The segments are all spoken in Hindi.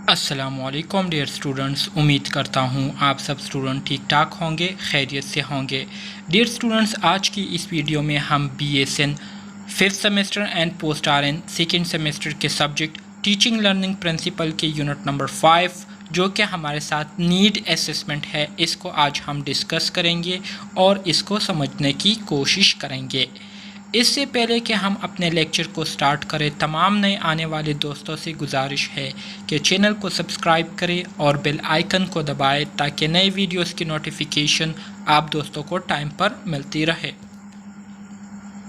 अस्सलामुअलैकुम डियर स्टूडेंट्स, उम्मीद करता हूँ आप सब स्टूडेंट ठीक ठाक होंगे, खैरियत से होंगे। डियर स्टूडेंट्स, आज की इस वीडियो में हम BSN 5th semester and post RN 2nd semester के सब्जेक्ट टीचिंग लर्निंग प्रिंसिपल के यूनिट नंबर 5 जो कि हमारे साथ नीड असेसमेंट है, इसको आज हम डिस्कस करेंगे और इसको समझने की कोशिश करेंगे। इससे पहले कि हम अपने लेक्चर को स्टार्ट करें, तमाम नए आने वाले दोस्तों से गुजारिश है कि चैनल को सब्सक्राइब करें और बेल आइकन को दबाएं ताकि नए वीडियोस की नोटिफिकेशन आप दोस्तों को टाइम पर मिलती रहे।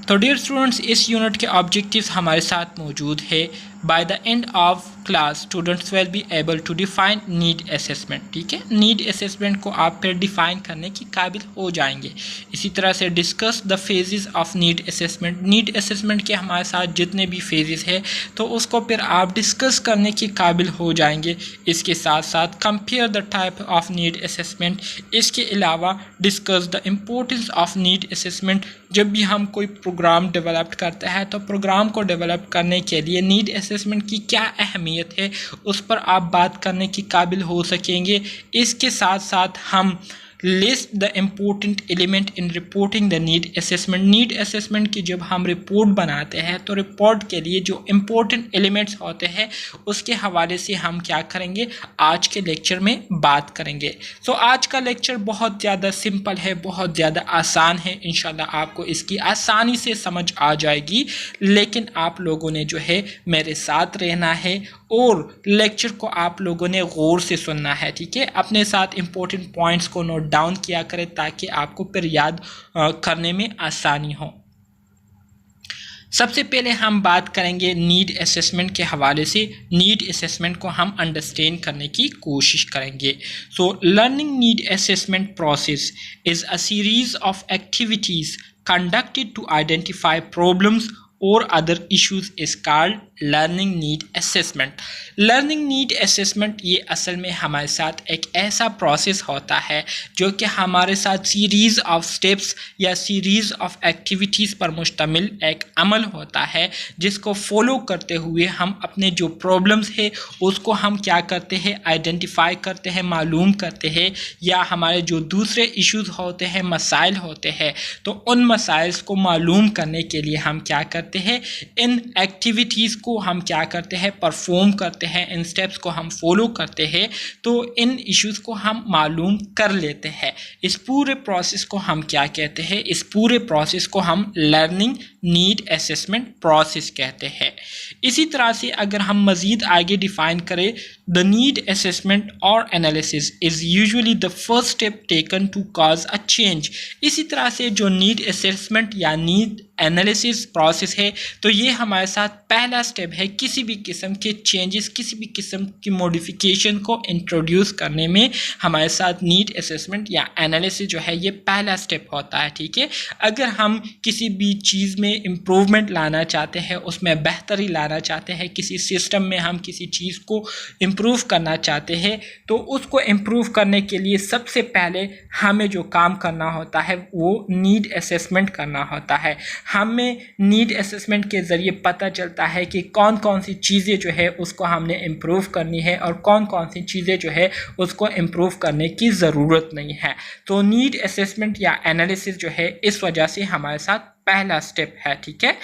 तो डियर स्टूडेंट्स, इस यूनिट के ऑब्जेक्टिव्स हमारे साथ मौजूद है। By the end of class students will be able to define need assessment. ठीक है, नीड असेसमेंट को आप फिर डिफाइन करने के काबिल हो जाएंगे। इसी तरह से discuss the phases of need assessment. Need assessment के हमारे साथ जितने भी फेजेस है तो उसको फिर आप डिस्कस करने के काबिल हो जाएंगे। इसके साथ साथ compare the type of need assessment. इसके अलावा discuss the importance of need assessment. जब भी हम कोई प्रोग्राम डेवलप करते हैं तो प्रोग्राम को डेवलप करने के लिए नीड असेसमेंट की क्या अहमियत है उस पर आप बात करने के काबिल हो सकेंगे। इसके साथ साथ हम list the important element in reporting the need assessment. Need assessment की जब हम रिपोर्ट बनाते हैं तो रिपोर्ट के लिए जो इम्पोर्टेंट एलिमेंट्स होते हैं उसके हवाले से हम क्या करेंगे, आज के लेक्चर में बात करेंगे। तो आज का लेक्चर बहुत ज़्यादा सिंपल है, बहुत ज़्यादा आसान है। इंशाल्लाह आपको इसकी आसानी से समझ आ जाएगी, लेकिन आप लोगों ने जो है मेरे साथ रहना है और लेक्चर को आप लोगों ने गौर से सुनना है। ठीक है, अपने साथ इम्पोर्टेंट पॉइंट्स को नोट डाउन किया करें ताकि आपको फिर याद करने में आसानी हो। सबसे पहले हम बात करेंगे नीड असेसमेंट के हवाले से। नीड असेसमेंट को हम अंडरस्टैंड करने की कोशिश करेंगे। So learning need assessment process is a series of activities conducted to identify problems or other issues is called learning need assessment. Learning need assessment ये असल में हमारे साथ एक ऐसा प्रोसेस होता है जो कि हमारे साथ सीरीज़ ऑफ स्टेप्स या सीरीज़ ऑफ एक्टिविटीज़ पर मुश्तमिल एक अमल होता है, जिसको फॉलो करते हुए हम अपने जो प्रॉब्लम्स है उसको हम क्या करते हैं, आइडेंटिफाई करते हैं, मालूम करते हैं, या हमारे जो दूसरे इश्यूज़ होते हैं, मसाइल होते हैं, तो उन मसाइल्स को मालूम करने के लिए हम क्या करते हैं, इन एक्टिविटीज़ को हम क्या करते हैं, परफॉर्म करते हैं, इन स्टेप्स को हम फॉलो करते हैं, तो इन इश्यूज़ को हम मालूम कर लेते हैं। इस पूरे प्रोसेस को हम क्या कहते हैं, इस पूरे प्रोसेस को हम लर्निंग नीड असेसमेंट प्रोसेस कहते हैं। इसी तरह से अगर हम मज़ीद आगे डिफ़ाइन करें, द नीड असेसमेंट और analysis is usually the first step taken to cause a change. इसी तरह से जो नीड असेसमेंट या नीड एनालिसिस प्रोसेस है तो ये हमारे साथ पहला स्टेप है किसी भी किस्म के चेंजेस, किसी भी किस्म की मॉडिफिकेशन को इंट्रोड्यूस करने में हमारे साथ नीड असेसमेंट या एनालिसिस जो है ये पहला स्टेप होता है। ठीक है, अगर हम किसी भी चीज़ में इम्प्रूवमेंट लाना चाहते हैं, उसमें बेहतरी लाना चाहते हैं, किसी सिस्टम में हम किसी चीज़ को इम्प्रूव करना चाहते हैं, तो उसको इम्प्रूव करने के लिए सबसे पहले हमें जो काम करना होता है वो नीड असेसमेंट करना होता है। हमें नीड असेसमेंट के ज़रिए पता चलता है कि कौन कौन सी चीज़ें जो है उसको हमने इम्प्रूव करनी है और कौन कौन सी चीज़ें जो है उसको इम्प्रूव करने की ज़रूरत नहीं है। तो नीड असेसमेंट या एनालिसिस जो है इस वजह से हमारे साथ पहला स्टेप है। ठीक है,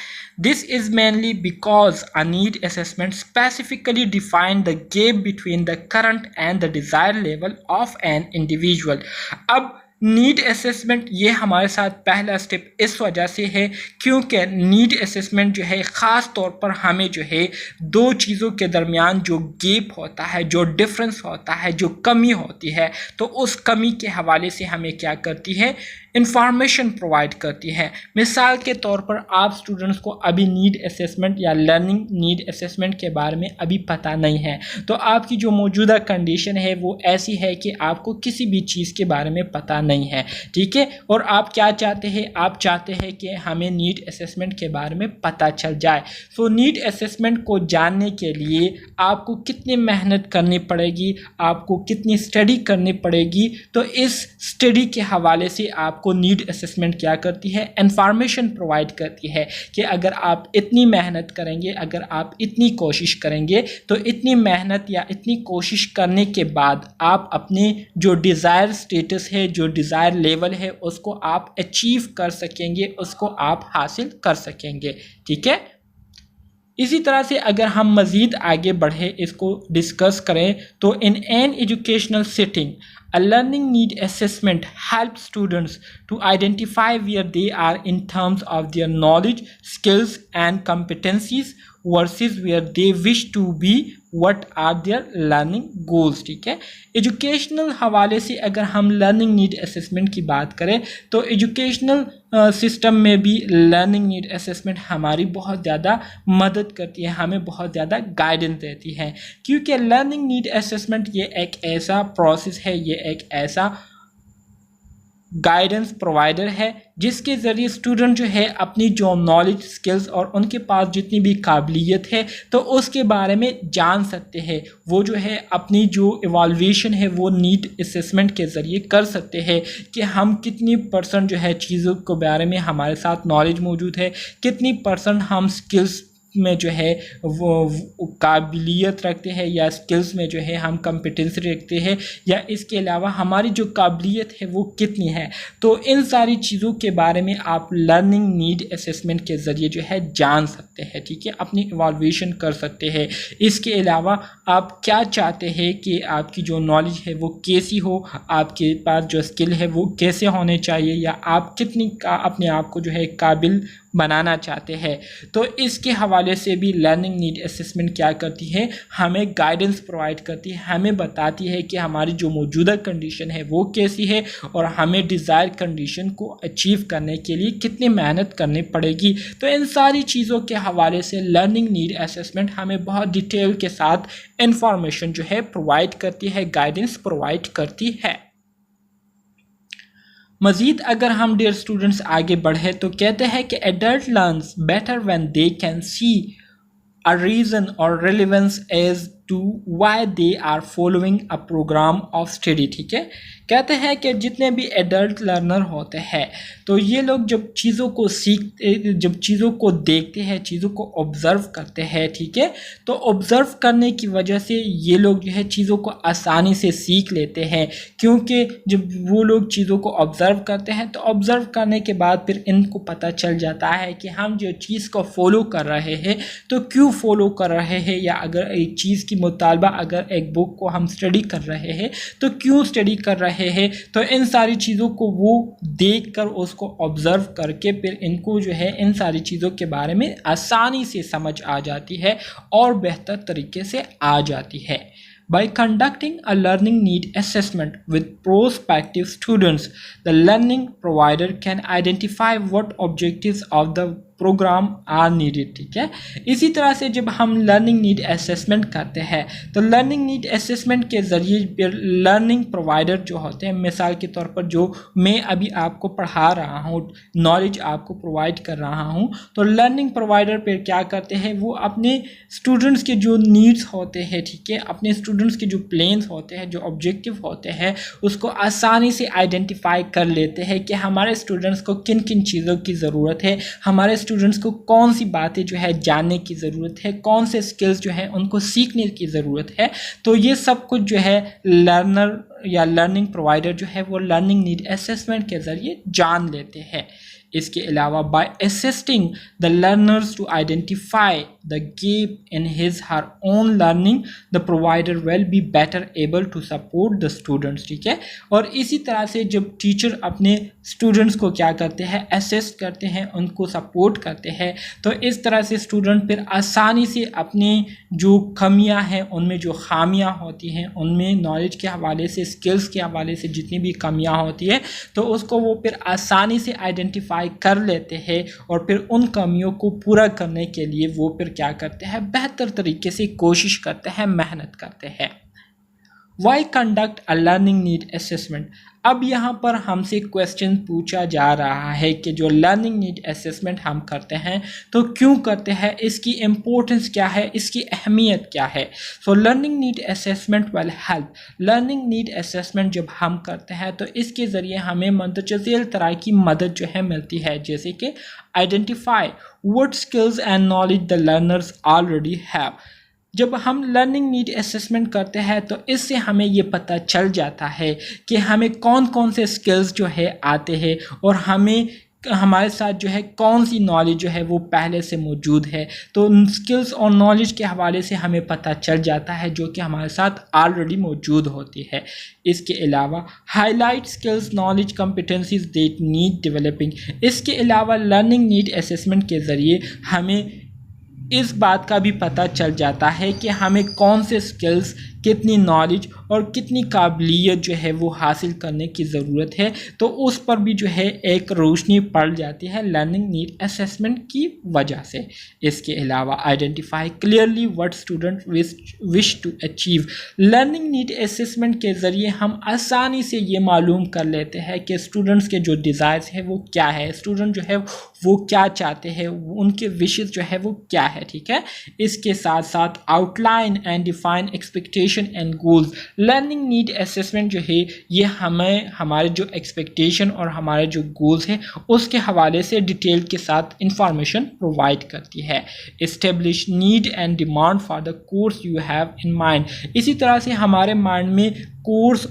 this is mainly because a need assessment specifically define the gap between the current and the desire level of an individual. अब नीड असेसमेंट ये हमारे साथ पहला स्टेप इस वजह से है क्योंकि नीड असेसमेंट जो है ख़ास तौर पर हमें जो है दो चीज़ों के दरमियान जो गैप होता है, जो डिफरेंस होता है, जो कमी होती है, तो उस कमी के हवाले से हमें क्या करती है, इंफॉर्मेशन प्रोवाइड करती है। मिसाल के तौर पर आप स्टूडेंट्स को अभी नीड असेसमेंट या लर्निंग नीड असेसमेंट के बारे में अभी पता नहीं है, तो आपकी जो मौजूदा कंडीशन है वो ऐसी है कि आपको किसी भी चीज़ के बारे में पता नहीं है। ठीक है, और आप क्या चाहते हैं, आप चाहते हैं कि हमें नीड असेसमेंट के बारे में पता चल जाए। सो नीड असेसमेंट को जानने के लिए आपको कितनी मेहनत करनी पड़ेगी, आपको कितनी स्टडी करनी पड़ेगी, तो इस स्टडी के हवाले से आपको आपको नीड असेसमेंट क्या करती है, इंफॉर्मेशन प्रोवाइड करती है कि अगर आप इतनी मेहनत करेंगे, अगर आप इतनी कोशिश करेंगे तो इतनी मेहनत या इतनी कोशिश करने के बाद आप अपने जो डिज़ायर स्टेटस है, जो डिज़ायर लेवल है, उसको आप अचीव कर सकेंगे, उसको आप हासिल कर सकेंगे। ठीक है, इसी तरह से अगर हम मज़ीद आगे बढ़े, इसको डिस्कस करें, तो in an educational setting a learning need assessment helps students to identify where they are in terms of their knowledge, skills and competencies versus where they wish to be, what are their learning goals। ठीक है, एजुकेशनल हवाले से अगर हम लर्निंग नीड असेसमेंट की बात करें तो एजुकेशनल सिस्टम में भी लर्निंग नीड असेसमेंट हमारी बहुत ज़्यादा मदद करती है, हमें बहुत ज़्यादा गाइडेंस देती है, क्योंकि लर्निंग नीड असेसमेंट ये एक ऐसा प्रोसेस है, ये एक ऐसा गाइडेंस प्रोवाइडर है जिसके ज़रिए स्टूडेंट जो है अपनी जो नॉलेज, स्किल्स और उनके पास जितनी भी काबिलियत है तो उसके बारे में जान सकते हैं। वो जो है अपनी जो इवाल्वेशन है वो नीड असेसमेंट के ज़रिए कर सकते हैं कि हम कितनी परसेंट जो है चीज़ों के बारे में हमारे साथ नॉलेज मौजूद है, कितनी परसेंट हम स्किल्स में जो है वो काबिलियत रखते हैं या स्किल्स में जो है हम कॉम्पिटेंसी रखते हैं, या इसके अलावा हमारी जो काबिलियत है वो कितनी है। तो इन सारी चीज़ों के बारे में आप लर्निंग नीड असेसमेंट के ज़रिए जो है जान सकते हैं। ठीक है, अपनी इवाल्वेशन कर सकते हैं। इसके अलावा आप क्या चाहते हैं कि आपकी जो नॉलेज है वो कैसी हो, आपके पास जो स्किल है वो कैसे होने चाहिए, या आप कितनी अपने आप को जो है काबिल बनाना चाहते हैं। तो इसके हवाले से भी लर्निंग नीड असेसमेंट क्या करती है, हमें गाइडेंस प्रोवाइड करती है, हमें बताती है कि हमारी जो मौजूदा कंडीशन है वो कैसी है और हमें डिज़ायर कंडीशन को अचीव करने के लिए कितनी मेहनत करनी पड़ेगी। तो इन सारी चीज़ों के हवाले से लर्निंग नीड असेसमेंट हमें बहुत डिटेल के साथ इंफॉर्मेशन जो है प्रोवाइड करती है, गाइडेंस प्रोवाइड करती है। मज़ीद अगर हम डियर स्टूडेंट्स आगे बढ़े तो कहते हैं कि adult learns better when they can see a reason और relevance as to why they are following a programme of study. ठीक है, कहते हैं कि जितने भी एडल्ट लर्नर होते हैं तो ये लोग जब चीज़ों को सीखते, जब चीज़ों को देखते हैं, चीज़ों को ऑब्ज़र्व करते हैं, ठीक है, तो ऑब्ज़र्व करने की वजह से ये लोग जो है चीज़ों को आसानी से सीख लेते हैं, क्योंकि जब वो लोग चीज़ों को ऑब्ज़र्व करते हैं तो ऑब्ज़र्व करने के बाद फिर इनको पता चल जाता है कि हम जो चीज़ को फॉलो कर रहे हैं तो क्यों फॉलो कर रहे हैं, या अगर एक चीज़ की मुतालबा अगर एक बुक को हम स्टडी कर रहे हैं तो क्यों स्टडी कर रहे हैं। तो इन सारी चीज़ों को वो देखकर, उसको ऑब्ज़र्व करके फिर इनको जो है इन सारी चीज़ों के बारे में आसानी से समझ आ जाती है और बेहतर तरीके से आ जाती है। By conducting a learning need assessment with prospective students, the learning provider can identify what objectives of the programme are needed. ठीक है, इसी तरह से जब हम लर्निंग नीड असेसमेंट करते हैं तो लर्निंग नीड असेसमेंट के ज़रिए लर्निंग प्रोवाइडर जो होते हैं, मिसाल के तौर पर जो मैं अभी आपको पढ़ा रहा हूँ, नॉलेज आपको प्रोवाइड कर रहा हूँ, तो लर्निंग प्रोवाइडर पर क्या करते हैं, वो अपने स्टूडेंट्स के जो नीड्स होते हैं, ठीक है, अपने स्टूडेंट्स के जो प्लान्स होते हैं, जो ऑब्जेक्टिव होते हैं, उसको आसानी से आइडेंटिफाई कर लेते हैं कि हमारे स्टूडेंट्स को किन किन चीज़ों की ज़रूरत है, हमारे स्टूडेंट्स को कौन सी बातें जो है जानने की ज़रूरत है, कौन से स्किल्स जो है उनको सीखने की ज़रूरत है। तो ये सब कुछ जो है लर्नर या लर्निंग प्रोवाइडर जो है वो लर्निंग नीड असेसमेंट के ज़रिए जान लेते हैं। इसके अलावा by assisting the learners to identify the gap in his her own learning, the provider will be better able to support the students. ठीक है, और इसी तरह से जब टीचर अपने स्टूडेंट्स को क्या करते हैं, असिस्ट करते हैं, उनको सपोर्ट करते हैं, तो इस तरह से स्टूडेंट फिर आसानी से अपनी जो कमियां हैं, उनमें जो खामियां होती हैं, उनमें नॉलेज के हवाले से, स्किल्स के हवाले से जितनी भी कमियां होती है तो उसको वो फिर आसानी से आइडेंटिफाई कर लेते हैं और फिर उन कमियों को पूरा करने के लिए वो फिर क्या करते हैं, बेहतर तरीके से कोशिश करते हैं, मेहनत करते हैं। Why conduct a learning need assessment. अब यहाँ पर हमसे क्वेश्चन पूछा जा रहा है कि जो लर्निंग नीड असेसमेंट हम करते हैं तो क्यों करते हैं, इसकी इम्पोर्टेंस क्या है, इसकी अहमियत क्या है। So learning need assessment will help. Learning need assessment जब हम करते हैं तो इसके ज़रिए हमें मुतज़िल तरह की मदद जो है मिलती है, जैसे कि identify what skills and knowledge the learners already have. जब हम लर्निंग नीड असेसमेंट करते हैं तो इससे हमें ये पता चल जाता है कि हमें कौन कौन से स्किल्स जो है आते हैं और हमें हमारे साथ जो है कौन सी नॉलेज जो है वो पहले से मौजूद है। तो स्किल्स और नॉलेज के हवाले से हमें पता चल जाता है जो कि हमारे साथ ऑलरेडी मौजूद होती है। इसके अलावा highlight skills knowledge competencies that need developing. इसके अलावा लर्निंग नीड असेसमेंट के ज़रिए हमें इस बात का भी पता चल जाता है कि हमें कौन से स्किल्स, कितनी नॉलेज और कितनी काबिलियत जो है वो हासिल करने की ज़रूरत है। तो उस पर भी जो है एक रोशनी पड़ जाती है लर्निंग नीड असेसमेंट की वजह से। इसके अलावा identify clearly what student wish to achieve. Learning need assessment के ज़रिए हम आसानी से ये मालूम कर लेते हैं कि स्टूडेंट्स के जो डिज़ायर्स है वो क्या है, स्टूडेंट जो है वो क्या चाहते हैं, उनके विशेस जो है वो क्या है। ठीक है, इसके साथ साथ outline and define expectation and goals. Learning need assessment जो है ये हमें हमारे जो एक्सपेक्टेशन और हमारे जो गोल्स हैं उसके हवाले से डिटेल के साथ इंफॉर्मेशन प्रोवाइड करती है। Establish need and demand for the course you have in mind. इसी तरह से हमारे माइंड में कोर्स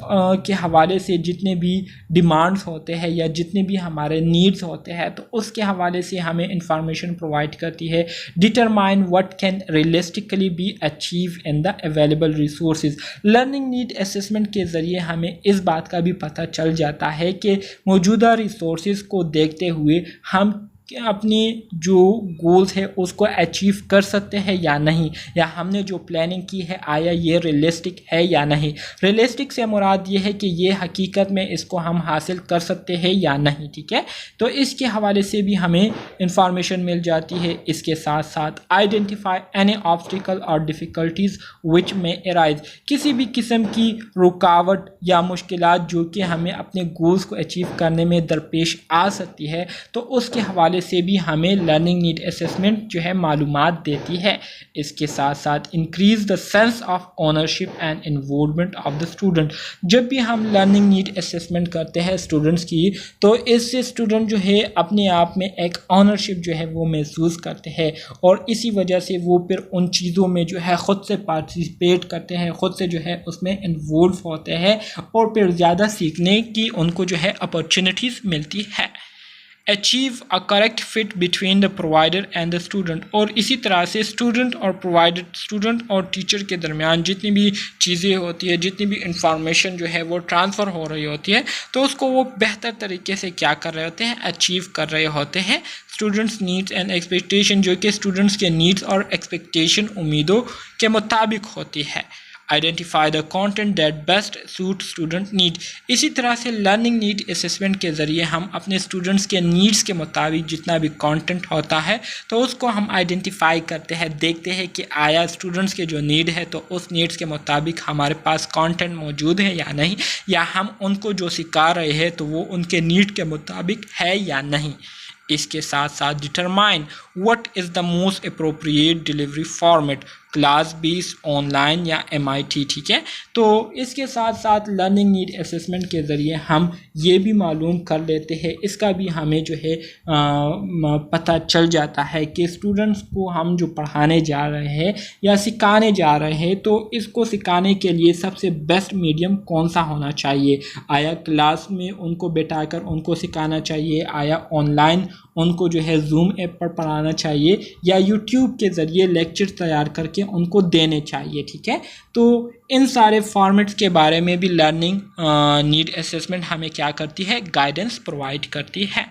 के हवाले से जितने भी डिमांड्स होते हैं या जितने भी हमारे नीड्स होते हैं तो उसके हवाले से हमें इंफॉर्मेशन प्रोवाइड करती है। Determine what can realistically be achieve in the available resources. Learning need assessment के ज़रिए हमें इस बात का भी पता चल जाता है कि मौजूदा रिसोर्सेज को देखते हुए हम अपनी जो गोल्स है उसको अचीव कर सकते हैं या नहीं, या हमने जो प्लानिंग की है आया ये रियलिस्टिक है या नहीं। रियलिस्टिक से मुराद ये है कि ये हकीकत में इसको हम हासिल कर सकते हैं या नहीं। ठीक है, तो इसके हवाले से भी हमें इंफॉर्मेशन मिल जाती है। इसके साथ साथ आइडेंटिफाई एनी ऑब्स्टिकल और डिफ़िकल्टीज़ विच में अराइज। किसी भी किस्म की रुकावट या मुश्किलात जो कि हमें अपने गोल्स को अचीव करने में दरपेश आ सकती है तो उसके हवाले से भी हमें लर्निंग नीड असेसमेंट जो है मालूमात देती है। इसके साथ साथ increase the sense of ownership and involvement of the student. जब भी हम लर्निंग नीड असेसमेंट करते हैं स्टूडेंट्स की तो इससे स्टूडेंट जो है अपने आप में एक ओनरशिप जो है वो महसूस करते हैं और इसी वजह से वो फिर उन चीज़ों में जो है ख़ुद से पार्टिसिपेट करते हैं, ख़ुद से जो है उसमें इन्वॉल्व होते हैं और फिर ज़्यादा सीखने की उनको जो है अपॉर्चुनिटीज़ मिलती है। Achieve a correct fit between the provider and the student. और इसी तरह से स्टूडेंट और प्रोवाइडर, स्टूडेंट और टीचर के दरमियान जितनी भी चीज़ें होती है, जितनी भी इंफॉर्मेशन जो है वो ट्रांसफ़र हो रही होती है तो उसको वो बेहतर तरीके से क्या कर रहे होते हैं, अचीव कर रहे होते हैं। स्टूडेंट्स नीड्स एंड एक्सपेक्टेशन, जो कि स्टूडेंट्स के नीड्स और एक्सपेक्टेशन उम्मीदों के मुताबिक होती है। Identify the content that best suit student need. इसी तरह से लर्निंग नीड असेसमेंट के ज़रिए हम अपने स्टूडेंट्स के नीड्स के मुताबिक जितना भी कंटेंट होता है तो उसको हम आइडेंटिफाई करते हैं, देखते हैं कि आया स्टूडेंट्स के जो नीड है तो उस नीड्स के मुताबिक हमारे पास कंटेंट मौजूद है या नहीं, या हम उनको जो सिखा रहे हैं तो वो उनके नीड के मुताबिक है या नहीं। इसके साथ साथ determine what is the most appropriate delivery format, class based, online या MIT। ठीक है, तो इसके साथ साथ लर्निंग नीड असेसमेंट के ज़रिए हम ये भी मालूम कर लेते हैं, इसका भी हमें जो है पता चल जाता है कि स्टूडेंट्स को हम जो पढ़ाने जा रहे हैं या सिखाने जा रहे हैं तो इसको सिखाने के लिए सबसे बेस्ट मीडियम कौन सा होना चाहिए। आया क्लास में उनको बैठाकर उनको सिखाना चाहिए, आया ऑनलाइन उनको जो है जूम ऐप पर पढ़ाना चाहिए, या यूट्यूब के ज़रिए लेक्चर तैयार करके उनको देने चाहिए। ठीक है, तो इन सारे फॉर्मेट्स के बारे में भी लर्निंग नीड असेसमेंट हमें क्या करती है, गाइडेंस प्रोवाइड करती है।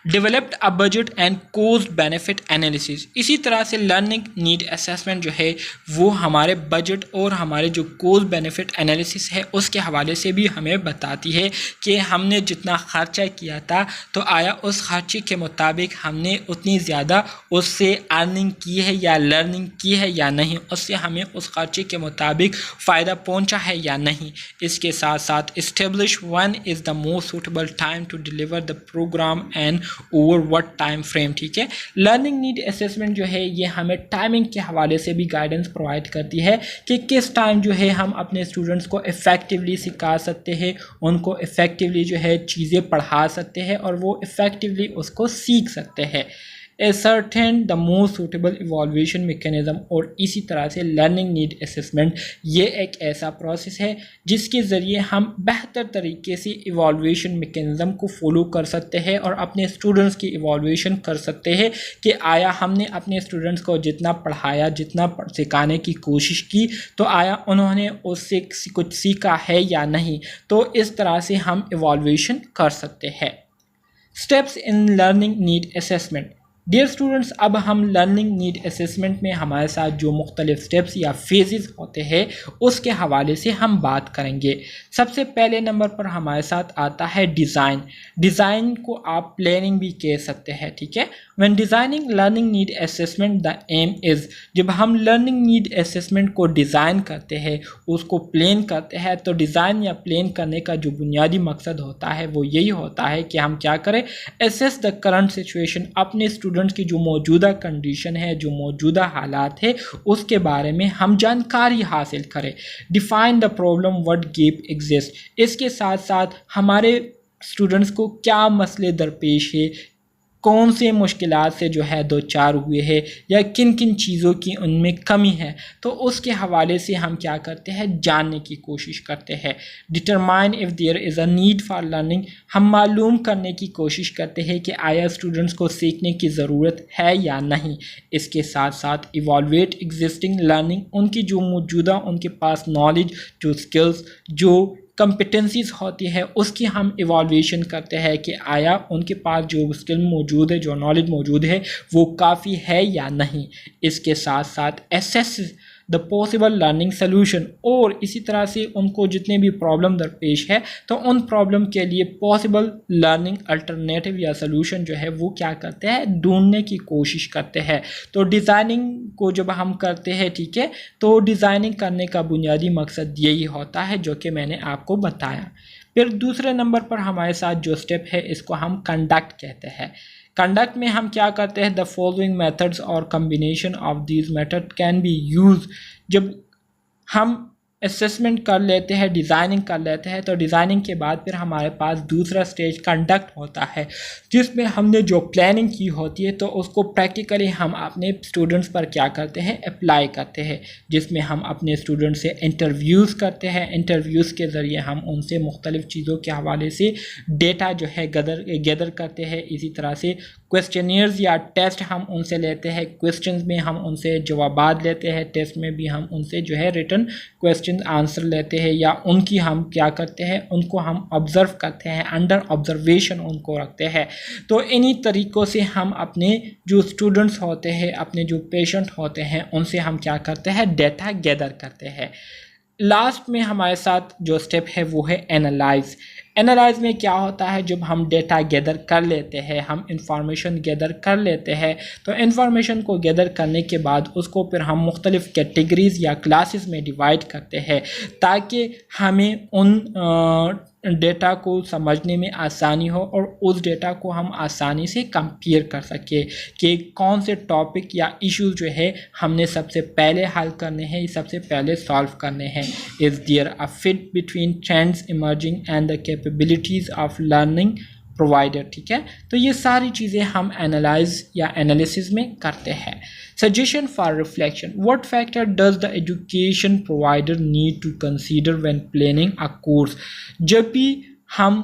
Developed a budget and cost benefit analysis. इसी तरह से लर्निंग नीड असेसमेंट जो है वो हमारे बजट और हमारे जो कॉस्ट बेनिफिट एनालिसिस है उसके हवाले से भी हमें बताती है कि हमने जितना खर्चा किया था तो आया उस खर्चे के मुताबिक हमने उतनी ज़्यादा उससे अर्निंग की है या लर्निंग की है या नहीं, उससे हमें उस खर्चे के मुताबिक फ़ायदा पहुंचा है या नहीं। इसके साथ साथ establish one is the most suitable time to deliver the programme and over what time frame. ठीक है, लर्निंग नीड असेसमेंट जो है ये हमें टाइमिंग के हवाले से भी गाइडेंस प्रोवाइड करती है कि किस टाइम जो है हम अपने स्टूडेंट्स को इफ़ेक्टिवली सिखा सकते हैं, उनको इफ़ेक्टिवली जो है चीज़ें पढ़ा सकते हैं और वो इफ़ेक्टिवली उसको सीख सकते हैं। Certain the most suitable evolution mechanism. और इसी तरह से लर्निंग नीड असेसमेंट ये एक ऐसा प्रोसेस है जिसके ज़रिए हम बेहतर तरीके से इवॉल्यूशन मेकेनिज़म को फॉलो कर सकते हैं और अपने स्टूडेंट्स की इवॉल्यूशन कर सकते हैं कि आया हमने अपने स्टूडेंट्स को जितना पढ़ाया, जितना सिखाने की कोशिश की, तो आया उन्होंने उससे कुछ सीखा है या नहीं। तो इस तरह से हम इवॉल्यूशन कर सकते हैं। Steps in learning need assessment. Dear students, अब हम लर्निंग नीड असेसमेंट में हमारे साथ जो मुख्तलिफ स्टेप्स या फेजेस होते हैं उसके हवाले से हम बात करेंगे। सबसे पहले नंबर पर हमारे साथ आता है डिज़ाइन। डिज़ाइन को आप प्लानिंग भी कह सकते हैं। ठीक है, when designing learning need assessment the aim is, जब हम लर्निंग नीड असेसमेंट को डिज़ाइन करते हैं, उसको प्लान करते हैं, तो डिज़ाइन या प्लान करने का जो बुनियादी मकसद होता है वो यही होता है कि हम क्या करें, एसेस द करंट सिचुएशन, अपने स्टूडेंट्स की जो मौजूदा कंडीशन है, जो मौजूदा हालात है, उसके बारे में हम जानकारी हासिल करें। Define the problem what gap exist, इसके साथ साथ हमारे स्टूडेंट्स को क्या मसले दरपेश है, कौन से मुश्किलात से जो है दो चार हुए हैं या किन किन चीज़ों की उनमें कमी है, तो उसके हवाले से हम क्या करते हैं, जानने की कोशिश करते हैं। Determine if there is a need for learning, हम मालूम करने की कोशिश करते हैं कि आया स्टूडेंट्स को सीखने की ज़रूरत है या नहीं। इसके साथ साथ इवॉल्वेट एग्जिस्टिंग लर्निंग, उनकी जो मौजूदा उनके पास नॉलेज, जो स्किल्स, जो कंपिटेंसीज होती है उसकी हम इवॉल्यूशन करते हैं कि आया उनके पास जो स्किल मौजूद है, जो नॉलेज मौजूद है, वो काफ़ी है या नहीं। इसके साथ साथ assess the possible learning solution, और इसी तरह से उनको जितने भी प्रॉब्लम दरपेश है तो उन प्रॉब्लम के लिए पॉसिबल लर्निंग अल्टरनेटिव या सोल्यूशन जो है वो क्या करते हैं, ढूंढने की कोशिश करते हैं। तो डिज़ाइनिंग को जब हम करते हैं, ठीक है, तो डिज़ाइनिंग करने का बुनियादी मकसद यही होता है जो कि मैंने आपको बताया। फिर दूसरे नंबर पर हमारे साथ जो स्टेप है इसको हम कंडक्ट कहते हैं। कंडक्ट में हम क्या करते हैं, द फॉलोइंग मेथड्स और combination of these method can be use. जब हम असेसमेंट कर लेते हैं, डिज़ाइनिंग कर लेते हैं, तो डिज़ाइनिंग के बाद फिर हमारे पास दूसरा स्टेज कंडक्ट होता है जिसमें हमने जो प्लानिंग की होती है तो उसको प्रैक्टिकली हम अपने स्टूडेंट्स पर क्या करते हैं, अप्लाई करते हैं, जिसमें हम अपने स्टूडेंट्स से इंटरव्यूज़ करते हैं। इंटरव्यूज़ के ज़रिए हम उनसे मुख्तलिफ़ चीज़ों के हवाले से डेटा जो है गैदर करते हैं। इसी तरह से क्वेश्चनियर्स या टेस्ट हम उनसे लेते हैं, क्वेश्चंस में हम उनसे जवाबात लेते हैं, टेस्ट में भी हम उनसे जो है रिटन क्वेश्चन आंसर लेते हैं, या उनकी हम क्या करते हैं, उनको हम ऑब्ज़र्व करते हैं, अंडर ऑब्जर्वेशन उनको रखते हैं। तो इन्हीं तरीक़ों से हम अपने जो स्टूडेंट्स होते हैं, अपने जो पेशेंट होते हैं, उनसे हम क्या करते हैं, डेटा गैदर करते हैं। लास्ट में हमारे साथ जो स्टेप है वो है एनालाइज। एनालाइज में क्या होता है, जब हम डेटा गैदर कर लेते हैं, हम इंफॉर्मेशन गैदर कर लेते हैं, तो इंफॉर्मेशन को गैदर करने के बाद उसको फिर हम मुख्तलिफ़ कैटेगरीज़ या क्लासेस में डिवाइड करते हैं ताकि हमें उन डेटा को समझने में आसानी हो और उस डेटा को हम आसानी से कंपेयर कर सकें कि कौन से टॉपिक या इश्यूज जो है हमने सबसे पहले हल करने हैं, सबसे पहले सॉल्व करने हैं। Is there a fit between trends emerging and the capabilities of learning provider. ठीक है, तो ये सारी चीज़ें हम एनालाइज या एनालिसिस में करते हैं। Suggestion for reflection, what factor does the education provider need to consider when planning a course. जब भी हम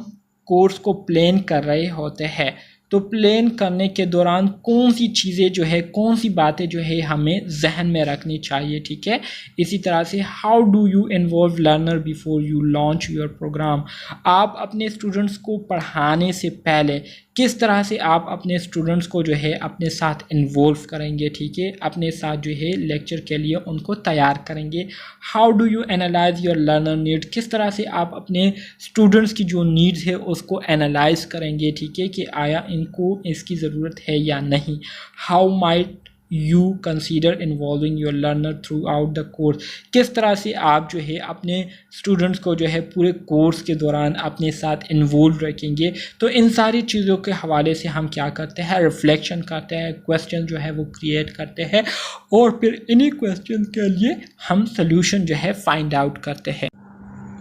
कोर्स को प्लान कर रहे होते हैं तो प्लान करने के दौरान कौन सी चीज़ें जो है, कौन सी बातें जो है हमें जहन में रखनी चाहिए। ठीक है, इसी तरह से how do you involve learner before you launch your programme. आप अपने स्टूडेंट्स को पढ़ाने से पहले किस तरह से आप अपने स्टूडेंट्स को जो है अपने साथ इन्वॉल्व करेंगे, ठीक है, अपने साथ जो है लेक्चर के लिए उनको तैयार करेंगे। How do you analyse your learner need, किस तरह से आप अपने स्टूडेंट्स की जो नीड्स है उसको एनालाइज करेंगे, ठीक है, कि आया इनको इसकी ज़रूरत है या नहीं। How might you consider involving your learner through out the course, किस तरह से आप जो है अपने स्टूडेंट्स को जो है पूरे कोर्स के दौरान अपने साथ इन्वॉल्व रखेंगे। तो इन सारी चीज़ों के हवाले से हम क्या करते हैं, रिफ्लेक्शन करते हैं, क्वेश्चन जो है वो क्रिएट करते हैं और फिर इन्हीं क्वेश्चन के लिए हम सोल्यूशन जो है फाइंड आउट करते हैं।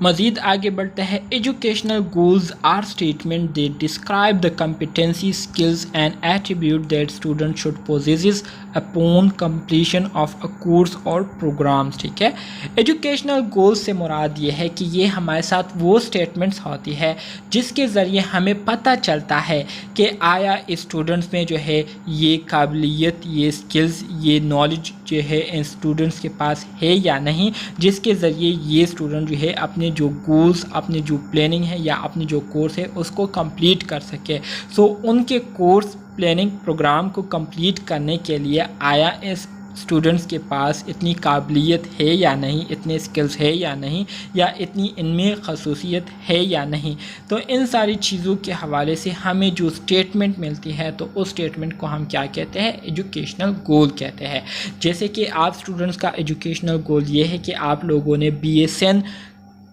मज़ीद आगे बढ़ते हैं। Educational goals are statement they describe the competency, skills and attribute that student should possesses upon completion of a course और प्रोग्राम्स, ठीक है। एजुकेशनल गोल्स से मुराद ये है कि ये हमारे साथ वो स्टेटमेंट्स होती है जिसके ज़रिए हमें पता चलता है कि आया इस स्टूडेंट्स में जो है ये काबिलियत, ये स्किल्स, ये नॉलेज जो है इन स्टूडेंट्स के पास है या नहीं, जिसके ज़रिए ये स्टूडेंट जो है अपने जो गोल्स, अपने जो प्लानिंग है या अपने जो कोर्स है उसको कंप्लीट कर सके। सो उनके कोर्स प्लानिंग प्रोग्राम को कंप्लीट करने के लिए आया इस स्टूडेंट्स के पास इतनी काबिलियत है या नहीं, इतने स्किल्स है या नहीं, या इतनी इनमें खसूसियत है या नहीं। तो इन सारी चीज़ों के हवाले से हमें जो स्टेटमेंट मिलती है तो उस स्टेटमेंट को हम क्या कहते हैं, एजुकेशनल गोल कहते हैं। जैसे कि आप स्टूडेंट्स का एजुकेशनल गोल ये है कि आप लोगों ने BSN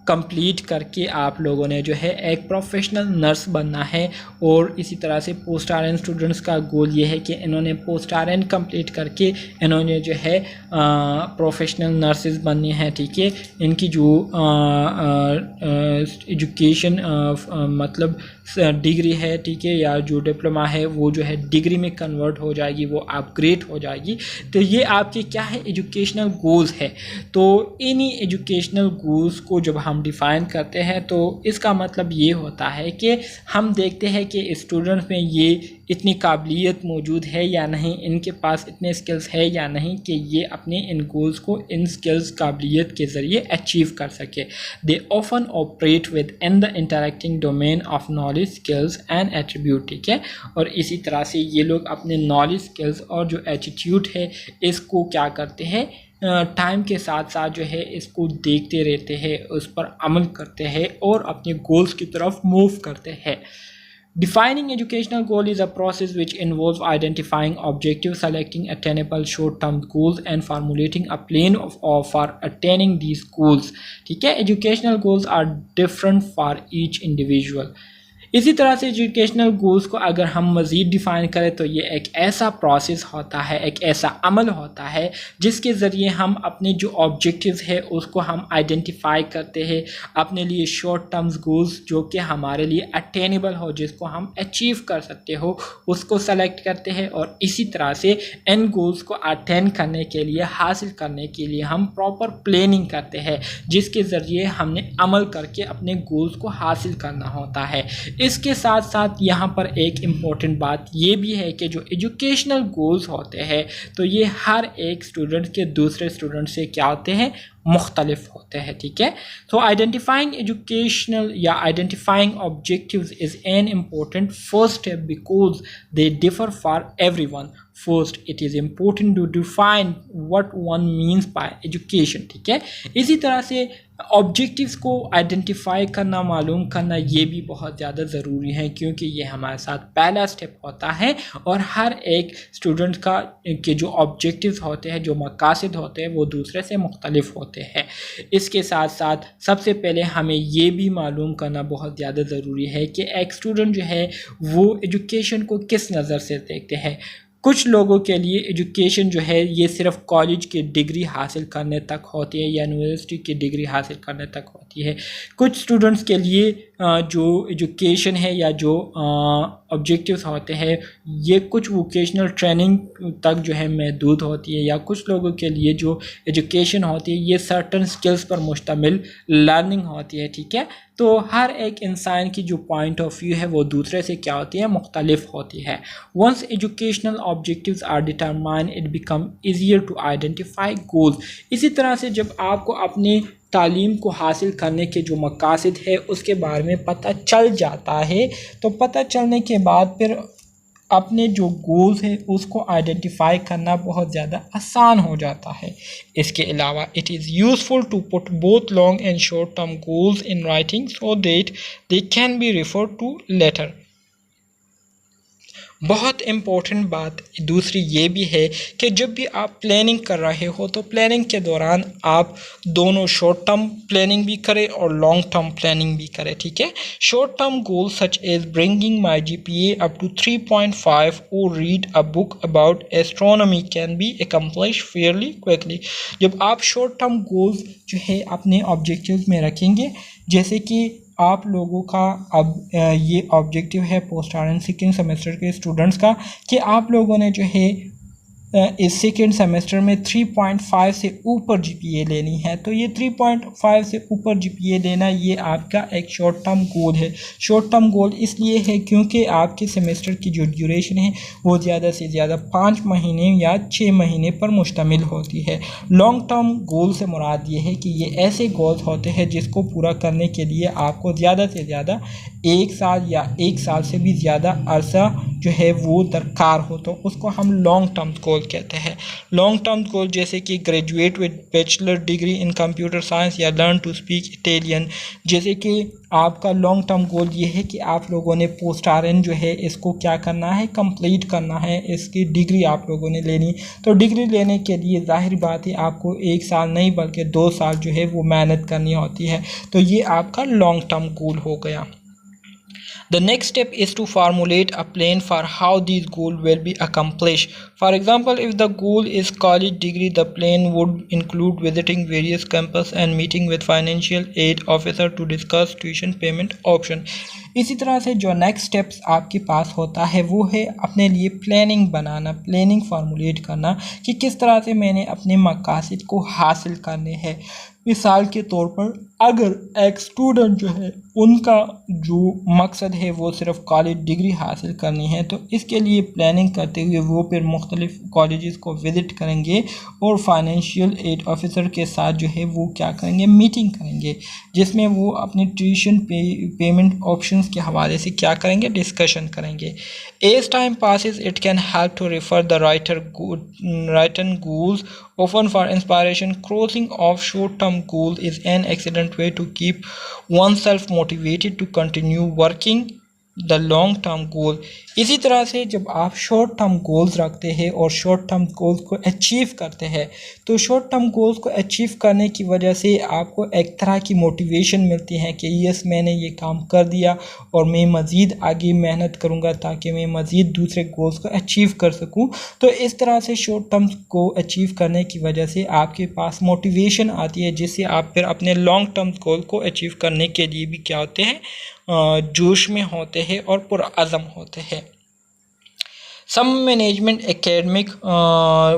कंप्लीट करके आप लोगों ने जो है एक प्रोफेशनल नर्स बनना है, और इसी तरह से पोस्ट RN स्टूडेंट्स का गोल ये है कि इन्होंने पोस्ट RN कंप्लीट करके इन्होंने जो है प्रोफेशनल नर्सेज बननी है, ठीक है। इनकी जो एजुकेशन मतलब डिग्री है, ठीक है, या जो डिप्लोमा है वो जो है डिग्री में कन्वर्ट हो जाएगी, वो अपग्रेड हो जाएगी। तो ये आपके क्या है, एजुकेशनल गोल्स है। तो इन्हीं एजुकेशनल गोल्स को जब हम डिफ़ाइन करते हैं तो इसका मतलब ये होता है कि हम देखते हैं कि स्टूडेंट्स में ये इतनी काबिलियत मौजूद है या नहीं, इनके पास इतने स्किल्स है या नहीं कि ये अपने इन गोल्स को इन स्किल्स काबिलियत के ज़रिए अचीव कर सके। They often operate with in the interacting domain of knowledge, skills and attribute, ठीक है। और इसी तरह से ये लोग अपने नॉलेज, स्किल्स और जो एटीट्यूड है इसको क्या करते हैं, टाइम के साथ साथ जो है इसको देखते रहते हैं, उस पर अमल करते हैं और अपने गोल्स की तरफ मूव करते हैं। Defining educational goal is a process which involves identifying objectives, selecting attainable short-term goals and formulating a plan for attaining these goals, ठीक है। Educational goals are different for each individual। इसी तरह से एजुकेशनल गोल्स को अगर हम मज़ीद डिफ़ाइन करें तो ये एक ऐसा प्रोसेस होता है, एक ऐसा अमल होता है जिसके ज़रिए हम अपने जो ऑब्जेक्टिव्स है उसको हम आइडेंटिफाई करते हैं, अपने लिए शॉर्ट टर्म्स गोल्स जो कि हमारे लिए अटेनेबल हो, जिसको हम अचीव कर सकते हो, उसको सेलेक्ट करते हैं। और इसी तरह से इन गोल्स को अटेन करने के लिए, हासिल करने के लिए हम प्रॉपर प्लानिंग करते हैं, जिसके ज़रिए हमने अमल करके अपने गोल्स को हासिल करना होता है। इसके साथ साथ यहाँ पर एक इम्पॉर्टेंट बात ये भी है कि जो एजुकेशनल गोल्स होते हैं तो ये हर एक स्टूडेंट के दूसरे स्टूडेंट से क्या होते हैं, मुख्तलिफ होते हैं, ठीक है। तो आइडेंटिफाइंग एजुकेशनल या identifying objectives is an important first step because they differ for everyone. First it is important to define what one means by education, ठीक है। इसी तरह से ऑब्जेक्टिव्स को आइडेंटिफाई करना, मालूम करना ये भी बहुत ज़्यादा ज़रूरी है, क्योंकि ये हमारे साथ पहला स्टेप होता है और हर एक स्टूडेंट का के जो ऑब्जेक्टिव्स होते हैं, जो मकासद होते हैं, वो दूसरे से मुख्तलिफ होते हैं। इसके साथ साथ सबसे पहले हमें ये भी मालूम करना बहुत ज़्यादा ज़रूरी है कि एक स्टूडेंट जो है वो एजुकेशन को किस नज़र से देखते हैं। कुछ लोगों के लिए एजुकेशन जो है ये सिर्फ कॉलेज की डिग्री हासिल करने तक होती है या यूनिवर्सिटी की डिग्री हासिल करने तक होती है। कुछ स्टूडेंट्स के लिए जो एजुकेशन है या जो ऑब्जेक्टिव्स होते हैं ये कुछ वोकेशनल ट्रेनिंग तक जो है महदूद होती है, या कुछ लोगों के लिए जो एजुकेशन होती है ये सर्टन स्किल्स पर मुश्तमिल लर्निंग होती है, ठीक है। तो हर एक इंसान की जो पॉइंट ऑफ व्यू है वो दूसरे से क्या होती है, मुख्तलिफ होती है। Once educational objectives are determined it become easier to identify goals. इसी तरह से जब आपको अपने तालीम को हासिल करने के जो मकासद है उसके बारे में पता चल जाता है, तो पता चलने के बाद फिर अपने जो गोल्स हैं उसको आइडेंटिफाई करना बहुत ज़्यादा आसान हो जाता है। इसके अलावा it is useful to put both long and short term goals in writing so that they can be referred to later. बहुत इम्पोर्टेंट बात दूसरी ये भी है कि जब भी आप प्लानिंग कर रहे हो तो प्लानिंग के दौरान आप दोनों शॉर्ट टर्म प्लानिंग भी करें और लॉन्ग टर्म प्लानिंग भी करें, ठीक है। Short term goal such as bringing my GPA up to 3.5 और read a book about astronomy can be accomplish fairly quickly. जब आप शॉर्ट टर्म गोल्स जो है अपने ऑब्जेक्टिव्स में रखेंगे, जैसे कि आप लोगों का अब ये ऑब्जेक्टिव है पोस्ट RN सेकेंड सेमेस्टर के स्टूडेंट्स का कि आप लोगों ने जो है इस सेकेंड सेमेस्टर में 3.5 से ऊपर GPA लेनी है। तो ये 3.5 से ऊपर GPA लेना ये आपका एक शॉर्ट टर्म गोल है। शॉर्ट टर्म गोल इसलिए है क्योंकि आपके सेमेस्टर की जो ड्यूरेशन है वो ज़्यादा से ज़्यादा 5 महीने या 6 महीने पर मुश्तमिल होती है। लॉन्ग टर्म गोल से मुराद ये है कि ये ऐसे गोल्स होते हैं जिसको पूरा करने के लिए आपको ज़्यादा से ज़्यादा 1 साल या 1 साल से भी ज़्यादा अरसा जो है वो दरकार हो, तो उसको हम लॉन्ग टर्म गोल कहते हैं। लॉन्ग टर्म गोल जैसे कि graduate with bachelor degree in computer science या लर्न टू स्पीक इटालियन, जैसे कि आपका लॉन्ग टर्म गोल ये है कि आप लोगों ने पोस्ट RN जो है इसको क्या करना है, कंप्लीट करना है, इसकी डिग्री आप लोगों ने लेनी। तो डिग्री लेने के लिए जाहिर बात है आपको 1 साल नहीं बल्कि 2 साल जो है वो मेहनत करनी होती है। तो ये आपका लॉन्ग टर्म गोल हो गया। The next step is to formulate a plan for how these goals will be accomplished. For example, if the goal is college degree, the plan would include visiting various campus and meeting with financial aid officer to discuss tuition payment option. इसी तरह से जो नेक्स्ट स्टेप्स आपके पास होता है वो है अपने लिए प्लानिंग बनाना, प्लानिंग फार्मूलेट करना कि किस तरह से मैंने अपने मकासद को हासिल करने हैं। मिसाल के तौर पर अगर एक स्टूडेंट जो है उनका जो मकसद है वो सिर्फ कॉलेज डिग्री हासिल करनी है, तो इसके लिए प्लानिंग करते हुए वो फिर मुख्तलिफ कॉलेजेस को विज़िट करेंगे और फाइनेंशियल एड ऑफिसर के साथ जो है वो क्या करेंगे, मीटिंग करेंगे, जिसमें वो अपने ट्यूशन पेमेंट ऑप्शंस के हवाले से क्या करेंगे, डिस्कशन करेंगे। As time passes it can help to refer the written goals often for inspiration. Crossing off short-term goals is an excellent way to keep oneself motivated to continue working the long term goal. इसी तरह से जब आप शॉर्ट टर्म गोल्स रखते हैं और शॉर्ट टर्म गोल्स को अचीव करते हैं, तो शॉर्ट टर्म गोल्स को अचीव करने की वजह से आपको एक तरह की मोटिवेशन मिलती है कि यस मैंने ये काम कर दिया और मैं मज़ीद आगे मेहनत करूँगा ताकि मैं मज़ीद दूसरे गोल्स को अचीव कर सकूँ। तो इस तरह से शॉर्ट टर्म को अचीव करने की वजह से आपके पास मोटिवेशन आती है, जिससे आप फिर अपने लॉन्ग टर्म गोल को अचीव करने के लिए भी क्या होते हैं, जोश में होते हैं और पुरअज़म होते हैं। Some management academic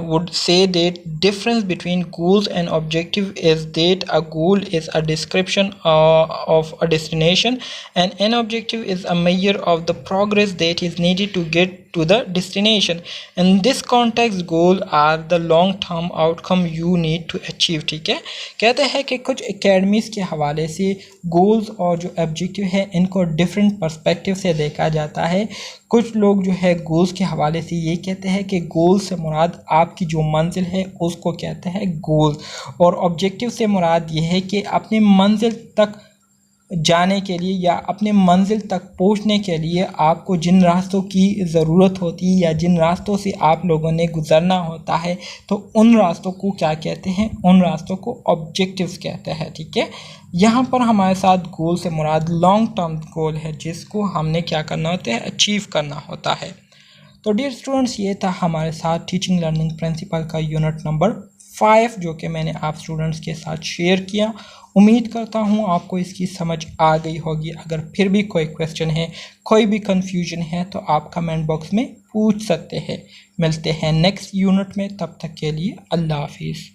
would say that difference between goals and objective is that a goal is a description of a destination and an objective is a measure of the progress that is needed to get to the destination. In this context, goal are the long term outcome you need to achieve. ठीक है, कहते हैं कि कुछ एकेडमीज़ के हवाले से गोल्स और जो ऑब्जेक्टिव है इनको डिफरेंट पर्सपेक्टिव से देखा जाता है। कुछ लोग जो है गोल्स के हवाले से ये कहते हैं कि गोल से मुराद आपकी जो मंजिल है उसको कहते हैं गोल, और ऑब्जेक्टिव से मुराद ये है कि अपने मंजिल तक जाने के लिए या अपने मंजिल तक पहुंचने के लिए आपको जिन रास्तों की ज़रूरत होती है या जिन रास्तों से आप लोगों ने गुज़रना होता है, तो उन रास्तों को क्या कहते हैं, उन रास्तों को ऑब्जेक्टिव्स कहते हैं। ठीक है, यहाँ पर हमारे साथ गोल से मुराद लॉन्ग टर्म गोल है जिसको हमने क्या करना होता है, अचीव करना होता है। तो डियर स्टूडेंट्स, ये था हमारे साथ टीचिंग लर्निंग प्रिंसिपल का यूनिट नंबर 5 जो कि मैंने आप स्टूडेंट्स के साथ शेयर किया। उम्मीद करता हूँ आपको इसकी समझ आ गई होगी। अगर फिर भी कोई क्वेश्चन है, कोई भी कंफ्यूजन है, तो आप कमेंट बॉक्स में पूछ सकते हैं। मिलते हैं नेक्स्ट यूनिट में, तब तक के लिए अल्लाह हाफिज़।